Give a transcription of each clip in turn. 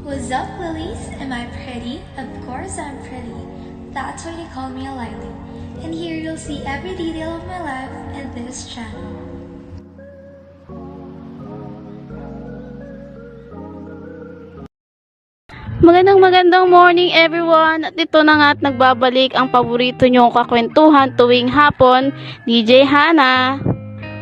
What's up, Lilies? Am I pretty? Of course I'm pretty. That's why they call me a Lily. And here you'll see every detail of my life in this channel. Magandang morning everyone. At ito na nga at nagbabalik ang paborito nyong kakwentuhan tuwing hapon, DJ Hana.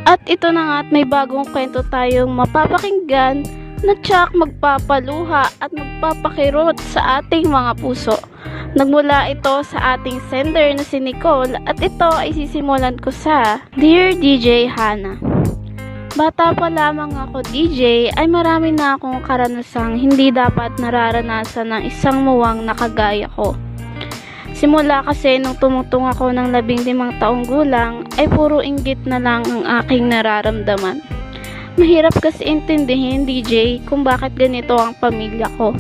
At ito na nga at may bagong kwento tayong mapapakinggan na tsak magpapaluha at magpapakirot sa ating mga puso. Nagmula ito sa ating sender na si Nicole at ito ay sisimulan ko sa Dear DJ Hana. Bata pa lamang ako DJ ay marami na akong karanasang hindi dapat nararanasan ng isang muwang na kagaya ko. Simula kasi nung tumutong ako ng 15 taong gulang ay puro inggit na lang ang aking nararamdaman. Mahirap kasi intindihin DJ kung bakit ganito ang pamilya ko.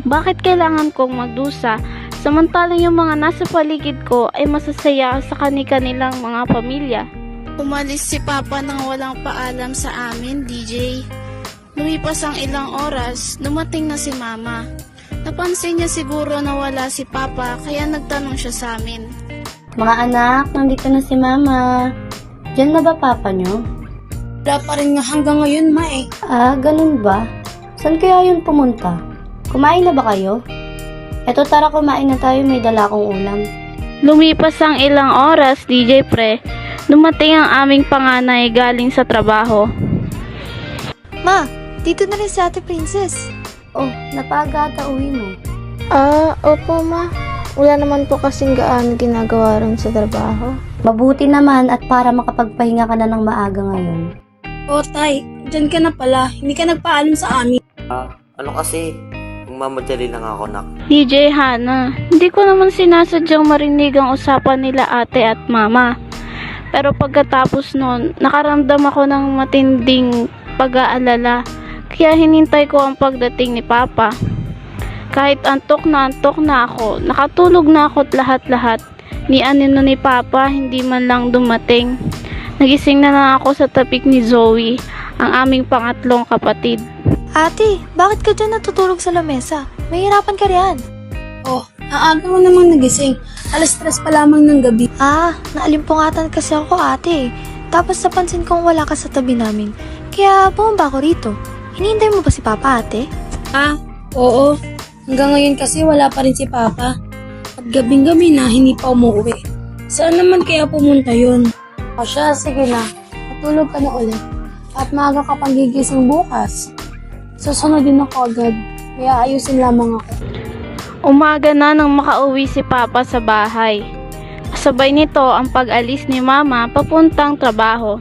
Bakit kailangan kong magdusa samantalang yung mga nasa paligid ko ay masasaya sa kani-kanilang mga pamilya. Umalis si Papa nang walang paalam sa amin, DJ. Lumipas ang ilang oras, dumating na si Mama. Napansin niya siguro na wala si Papa, kaya nagtanong siya sa amin. Mga anak, nandito na si Mama. Diyan na ba Papa nyo? Wala pa rin nga hanggang ngayon, Ma eh. Ah, ganun ba? Saan kaya yun pumunta? Kumain na ba kayo? Eto tara kumain na tayo, may dala akong ulam. Lumipas ang ilang oras, DJ Pre. Dumating ang aming panganay galing sa trabaho. Ma, dito na rin si Ate Princess. Oh, napaaga ata uwi mo. Opo ma. Wala naman po kasing gaano ginagawa rin sa trabaho. Mabuti naman at para makapagpahinga ka na ng maaga ngayon. O Tay, dyan ka na pala. Hindi ka nagpaalam sa amin. Ano kasi? Mamadali lang ako, nak. DJ Hana, hindi ko naman sinasadyang marinig ang usapan nila ate at mama. Pero pagkatapos nun, nakaramdam ako ng matinding pag-aalala. Kaya hinintay ko ang pagdating ni Papa. Kahit antok na ako, nakatulog na ako't lahat-lahat. Ni anino ni Papa, hindi man lang dumating. Nagising na lang ako sa tapik ni Zoe, ang aming pangatlong kapatid. Ate, bakit ka dyan natutulog sa lamesa? Mahirapan ka riyan. Oh, aaga mo namang nagising. 3:00 pa lamang ng gabi. Naalimpungatan kasi ako ate. Tapos napansin kong wala ka sa tabi namin. Kaya bumaba ako rito. Hinihintay mo ba si Papa ate? Oo. Hanggang ngayon kasi wala pa rin si Papa. At gabing-gabi na hindi pa umuwi. Saan naman kaya pumunta yun? O siya, sige na. Matulog ka na ulit. At maaga ka pang gigising bukas. Susunod din ako agad. Kaya ayusin lamang ako. Umaga na nang makauwi si Papa sa bahay. Kasabay nito ang pag-alis ni Mama papuntang trabaho.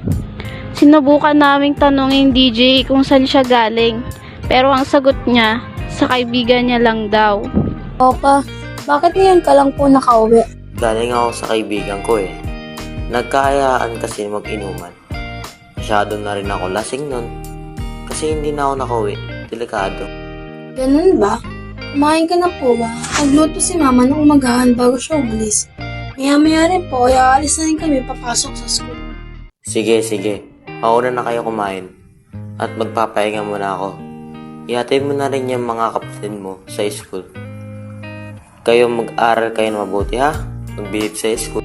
Sinubukan naming tanungin DJ kung saan siya galing. Pero ang sagot niya, sa kaibigan niya lang daw. Opa, bakit ngayon ka lang po nakauwi? Galing ako sa kaibigan ko eh. Nagkahayaan kasi mag-inuman. Masyado na rin ako lasing nun. Kasi hindi na ako nakauwi. Delikado. Ganun ba? Kumain ka na po ba? Nagluto si Mama ng umagahan bago siya umalis. Maya-maya rin po, kaya alis na rin kami papasok sa school. Sige. Mauna na kayo kumain. At magpapahinga muna ako. Ihatid mo na rin yung mga kapatid mo sa school. Kayo mag-aral kayo na mabuti ha? Magbihip sa school.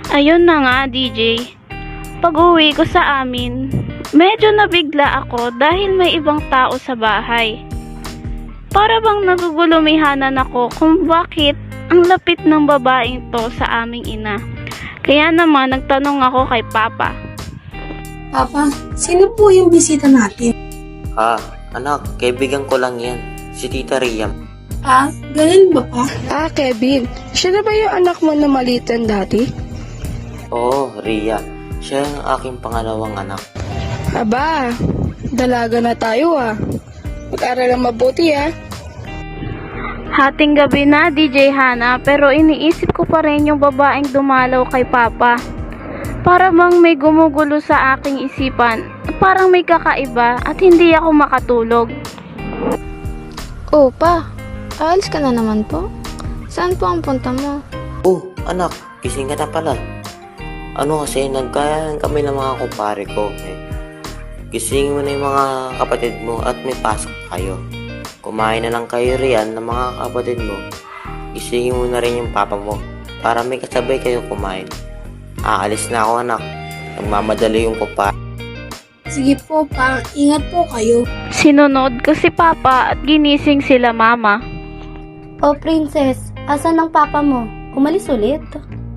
Ayun na nga DJ. Pag-uwi ko sa amin, medyo nabigla ako dahil may ibang tao sa bahay. Para bang nagugulumihanan ako kung bakit ang lapit ng babaeng to sa aming ina. Kaya naman nagtanong ako kay Papa. Papa, sino po yung bisita natin? Anak, kaibigan ko lang yan. Si Tita Riam. Ganun ba pa? Kevin, siya na ba yung anak mo na malitan dati? Oo, Ria. Siya ang aking pangalawang anak. Aba, dalaga na tayo Mag-aral ang mabuti Hating gabi na DJ Hana pero iniisip ko pa rin yung babaeng dumalaw kay Papa. Para bang may gumugulo sa aking isipan. Parang may kakaiba at hindi ako makatulog. Pa, aalis ka na naman po? Saan po ang punta mo? Oh, anak, gising ka na pala. Ano kasi, nagkayan kami ng mga kumpare ko. Gising mo na yung mga kapatid mo at may pasok kayo. Kumain na lang kayo riyan ng mga kapatid mo. Isingin mo na rin yung papa mo para may kasabay kayo kumain. Aalis na ako anak. Nagmamadali yung papa. Sige po pa, ingat po kayo. Sinunod ko si Papa at ginising sila Mama. Oh, princess, asan ang papa mo? Umalis ulit?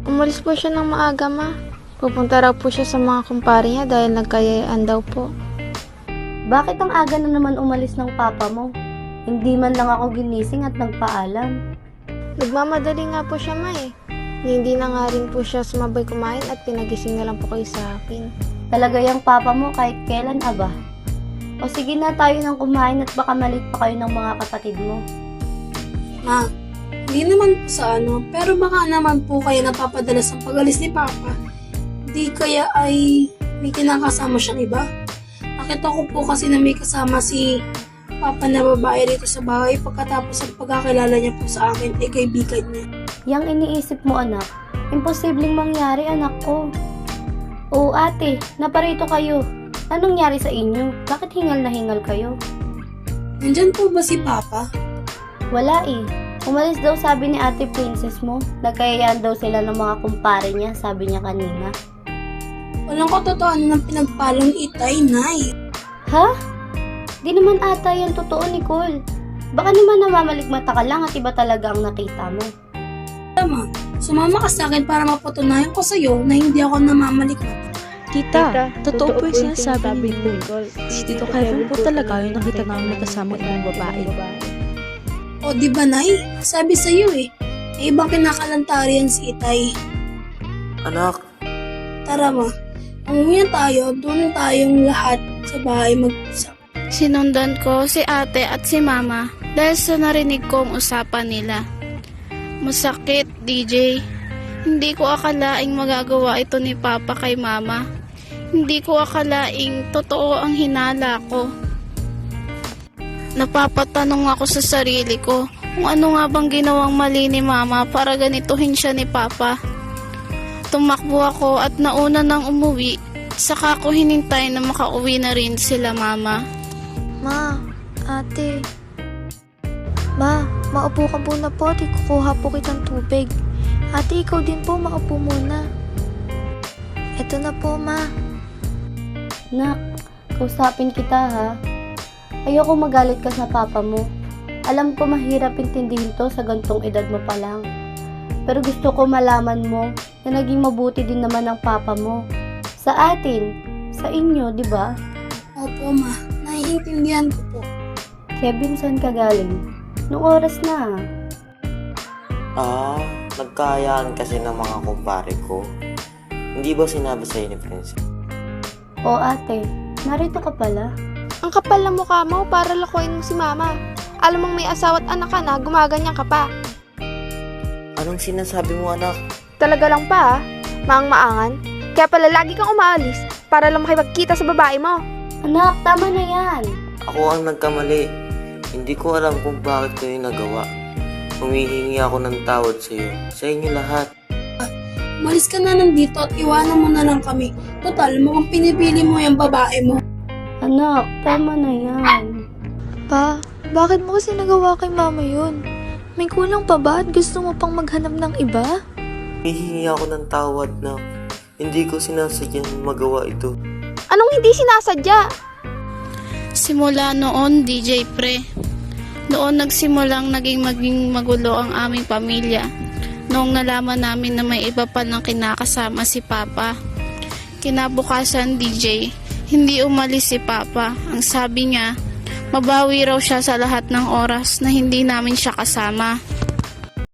Umalis po siya ng maaga, ma. Pupunta raw po siya sa mga kumpare niya dahil nagkayayaan daw po. Bakit ang aga na naman umalis ng papa mo? Hindi man lang ako ginising at nagpaalam. Nagmamadali nga po siya, ma eh. Hindi na nga rin po siya sumabay kumain at pinagising na lang po kayo sa akin. Talaga yung papa mo kahit kailan aba. O sige na tayo nang kumain at baka malit pa kayo ng mga kapatid mo. Ma, hindi naman po sa ano, pero baka naman po kayo napapadalas ang pag-alis ni Papa. Di kaya ay may kinakasama siyang iba? Nakita ko po kasi na may kasama si Papa na babae rito sa bahay pagkatapos ang pagkakilala niya po sa akin ay kaibigan niya. Yang iniisip mo anak, imposibleng mangyari anak ko. Oo ate, naparito kayo. Anong nangyari sa inyo? Bakit hingal na hingal kayo? Nandyan po ba si Papa? Wala eh. Umalis daw sabi ni ate princess mo. Nagkayayaan daw sila ng mga kumpare niya, sabi niya kanina. Walang katotohanan ng pinagpalong itay, Nay. Ha? Di naman ata yan totoo, Nicole. Baka naman namamaligmata ka lang at iba talaga ang nakita mo. Tama, sumama ka sa akin para mapatunayan ko sa'yo na hindi ako namamalikmata. Tita, totoo po yung sinasabi ni Nicole. Si Tito Kevin po talaga yung nakita namin kasama ibang babae. O di ba, Nay? Sabi sa'yo eh. May ibang kinakalantarian si Itay. Anak, Tara ma, umuwi na tayo. Doon tayong lahat sa bahay mag-usap. Sinundan ko si ate at si Mama dahil sa narinig kong usapan nila. Masakit, DJ. Hindi ko akalaing magagawa ito ni Papa kay Mama. Hindi ko akalaing totoo ang hinala ko. Napapatanong ako sa sarili ko kung ano nga bang ginawang mali ni Mama para ganituhin siya ni Papa. Tumakbo ako at nauna nang umuwi, saka ko hinintay na makauwi na rin sila Mama. Ma, ate. Ma, maupo ka muna po at ikukuha po kitang tubig. Ate, ikaw din po, maupo muna. Eto na po, ma. Nak, kausapin kita ha. Ayoko magalit ka sa papa mo. Alam ko mahirap intindihin to sa gantong edad mo pa lang. Pero gusto ko malaman mo na naging mabuti din naman ang papa mo. Sa atin, sa inyo, di ba? Opo ma, naiintindihan ko po. Kevin, saan ka galing? Noong oras na. nagkayaan kasi ng mga kumpare ko. Hindi ba sinabi sa'yo ni Princess? O ate, narito ka pala. Ang kapal ng mukha mo para lakuin mo si Mama. Alam mong may asawa at anak ka na, gumaganyan ka pa. Anong sinasabi mo anak? Talaga lang pa, maang-maangan. Kaya pala lagi kang umaalis para lang makipagkita sa babae mo. Anak, tama na yan. Ako ang nagkamali. Hindi ko alam kung bakit ko yung nagawa. Humihingi ako ng tawad sa inyo lahat. Malis ka na nandito at iwanan mo na lang kami. Total, mukhang pinipili mo yung babae mo. Anak, tama na yan. Pa, bakit mo kasi nagawa kay Mama yun? May kulang pa ba at gusto mo pang maghanap ng iba? Humihingi ako ng tawad na hindi ko sinasadyang magawa ito. Anong hindi sinasadya? Simula noon, DJ Pre. Noon nagsimulang maging magulo ang aming pamilya. Noong nalaman namin na may iba pa ng kinakasama si Papa. Kinabukasan, DJ, hindi umalis si Papa. Ang sabi niya, mabawi raw siya sa lahat ng oras na hindi namin siya kasama.